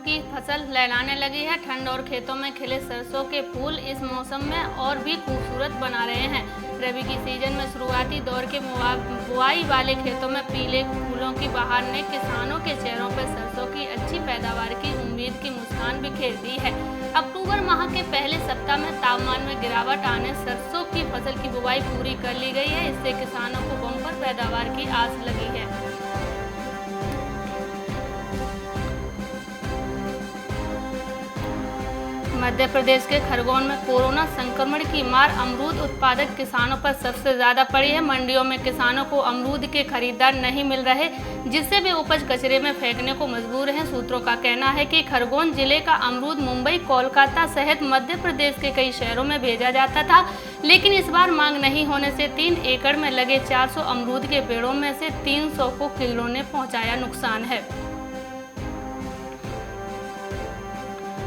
की फसल लहराने लगी है। ठंड और खेतों में खिले सरसों के फूल इस मौसम में और भी खूबसूरत बना रहे हैं। रबी की सीजन में शुरुआती दौर के बुआई वाले खेतों में पीले फूलों की बहार ने किसानों के चेहरों पर सरसों की अच्छी पैदावार की उम्मीद की मुस्कान बिखेर दी है। अक्टूबर माह के पहले सप्ताह में तापमान में गिरावट आने सरसों की फसल की बुआई पूरी कर ली गई है। इससे किसानों को बम्पर पैदावार की आस लगी है। मध्य प्रदेश के खरगोन में कोरोना संक्रमण की मार अमरूद उत्पादक किसानों पर सबसे ज्यादा पड़ी है। मंडियों में किसानों को अमरूद के खरीदार नहीं मिल रहे, जिससे वे उपज कचरे में फेंकने को मजबूर हैं। सूत्रों का कहना है कि खरगोन जिले का अमरूद मुंबई, कोलकाता सहित मध्य प्रदेश के कई शहरों में भेजा जाता था, लेकिन इस बार मांग नहीं होने से 3 एकड़ में लगे 400 अमरूद के पेड़ों में से 300 को कीड़ों ने पहुंचाया नुकसान है।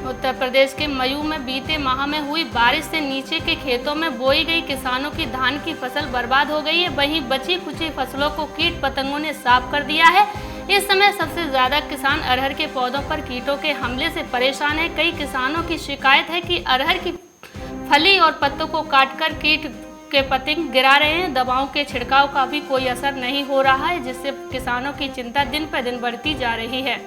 उत्तर प्रदेश के मयू में बीते माह में हुई बारिश से नीचे के खेतों में बोई गई किसानों की धान की फसल बर्बाद हो गई है। वहीं बची खुची फसलों को कीट पतंगों ने साफ कर दिया है। इस समय सबसे ज्यादा किसान अरहर के पौधों पर कीटों के हमले से परेशान है। कई किसानों की शिकायत है कि अरहर की फली और पत्तों को काटकर कीट के पतंग गिरा रहे हैं। दवाओं के छिड़काव का भी कोई असर नहीं हो रहा है, जिससे किसानों की चिंता दिन पर दिन बढ़ती जा रही है।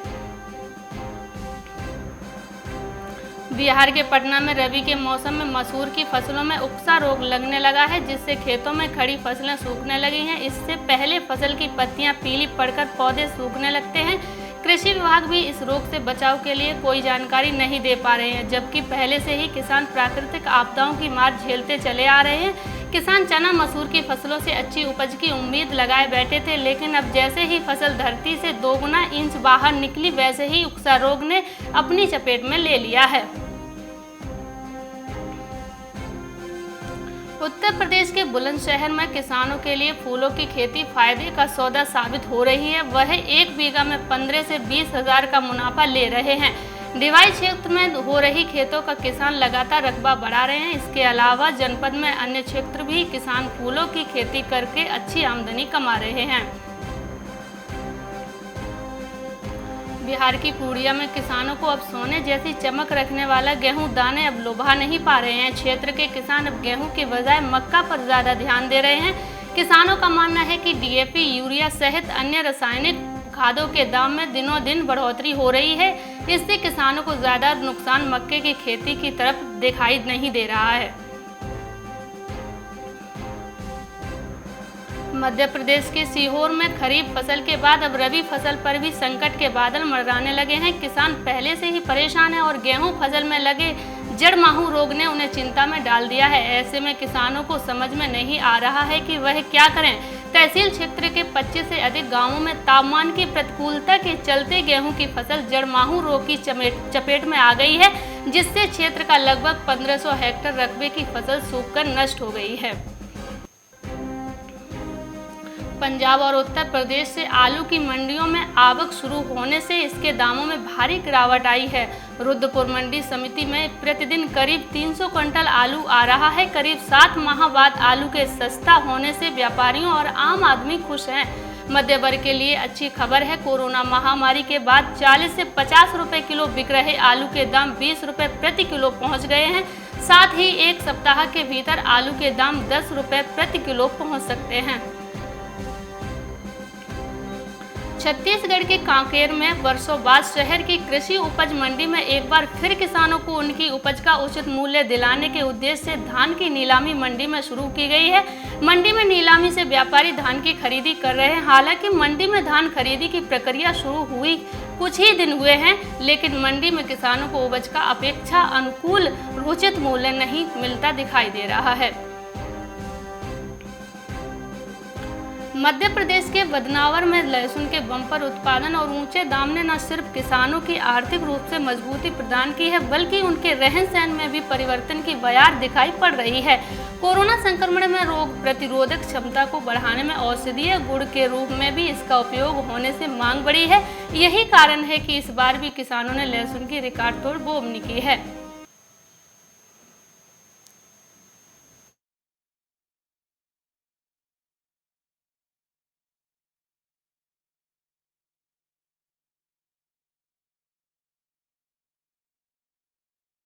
बिहार के पटना में रबी के मौसम में मसूर की फसलों में उकसा रोग लगने लगा है, जिससे खेतों में खड़ी फसलें सूखने लगी हैं। इससे पहले फसल की पत्तियां पीली पड़कर पौधे सूखने लगते हैं। कृषि विभाग भी इस रोग से बचाव के लिए कोई जानकारी नहीं दे पा रहे हैं, जबकि पहले से ही किसान प्राकृतिक आपदाओं की मार झेलते चले आ रहे हैं। किसान चना मसूर की फसलों से अच्छी उपज की उम्मीद लगाए बैठे थे, लेकिन अब जैसे ही फसल धरती से 2 गुना इंच बाहर निकली, वैसे ही उकसा रोग ने अपनी चपेट में ले लिया है। उत्तर प्रदेश के बुलंदशहर में किसानों के लिए फूलों की खेती फायदे का सौदा साबित हो रही है। वह 1 बीघा में 15 से 20 हजार का मुनाफा ले रहे हैं। डिवाई क्षेत्र में हो रही खेतों का किसान लगातार रकबा बढ़ा रहे हैं। इसके अलावा जनपद में अन्य क्षेत्र भी किसान फूलों की खेती करके अच्छी आमदनी कमा रहे हैं। बिहार की पूर्णिया में किसानों को अब सोने जैसी चमक रखने वाला गेहूं दाने अब लुभा नहीं पा रहे हैं। क्षेत्र के किसान अब गेहूं के बजाय मक्का पर ज्यादा ध्यान दे रहे हैं। किसानों का मानना है कि डीएपी, यूरिया सहित अन्य रासायनिक खादों के दाम में दिनों दिन बढ़ोतरी हो रही है। इससे किसानों को ज्यादा नुकसान मक्के की खेती की तरफ दिखाई नहीं दे रहा है। मध्य प्रदेश के सीहोर में खरीफ फसल के बाद अब रबी फसल पर भी संकट के बादल मंडराने लगे हैं। किसान पहले से ही परेशान है और गेहूं फसल में लगे जड़ माहू रोग ने उन्हें चिंता में डाल दिया है। ऐसे में किसानों को समझ में नहीं आ रहा है कि वह क्या करें। तहसील क्षेत्र के 25 से अधिक गांवों में तापमान की प्रतिकूलता के चलते गेहूं की फसल जड़ माहू रोग की चपेट में आ गई है, जिससे क्षेत्र का लगभग 1500 हेक्टेयर रकबे की फसल सूखकर नष्ट हो गई है। पंजाब और उत्तर प्रदेश से आलू की मंडियों में आवक शुरू होने से इसके दामों में भारी गिरावट आई है। रुद्रपुर मंडी समिति में प्रतिदिन करीब 300 क्विंटल आलू आ रहा है। करीब 7 माह बाद आलू के सस्ता होने से व्यापारियों और आम आदमी खुश हैं। मध्य वर्ग के लिए अच्छी खबर है। कोरोना महामारी के बाद 40 से 50 रुपए किलो बिक रहे आलू के दाम 20 रुपए प्रति किलो पहुंच गए हैं। साथ ही एक सप्ताह के भीतर आलू के दाम 10 रुपए प्रति किलो पहुंच सकते हैं। छत्तीसगढ़ के कांकेर में वर्षों बाद शहर की कृषि उपज मंडी में एक बार फिर किसानों को उनकी उपज का उचित मूल्य दिलाने के उद्देश्य से धान की नीलामी मंडी में शुरू की गई है। मंडी में नीलामी से व्यापारी धान की खरीदी कर रहे हैं। हालांकि मंडी में धान खरीदी की प्रक्रिया शुरू हुई कुछ ही दिन हुए हैं, लेकिन मंडी में किसानों को उपज का अपेक्षा अनुकूल उचित मूल्य नहीं मिलता दिखाई दे रहा है। मध्य प्रदेश के बदनावर में लहसुन के बम्पर उत्पादन और ऊंचे दाम ने न सिर्फ किसानों की आर्थिक रूप से मजबूती प्रदान की है, बल्कि उनके रहन सहन में भी परिवर्तन की बयार दिखाई पड़ रही है। कोरोना संक्रमण में रोग प्रतिरोधक क्षमता को बढ़ाने में औषधीय गुड़ के रूप में भी इसका उपयोग होने से मांग बढ़ी है। यही कारण है कि इस बार भी किसानों ने लहसुन की रिकॉर्ड तोड़ बोवनी की है।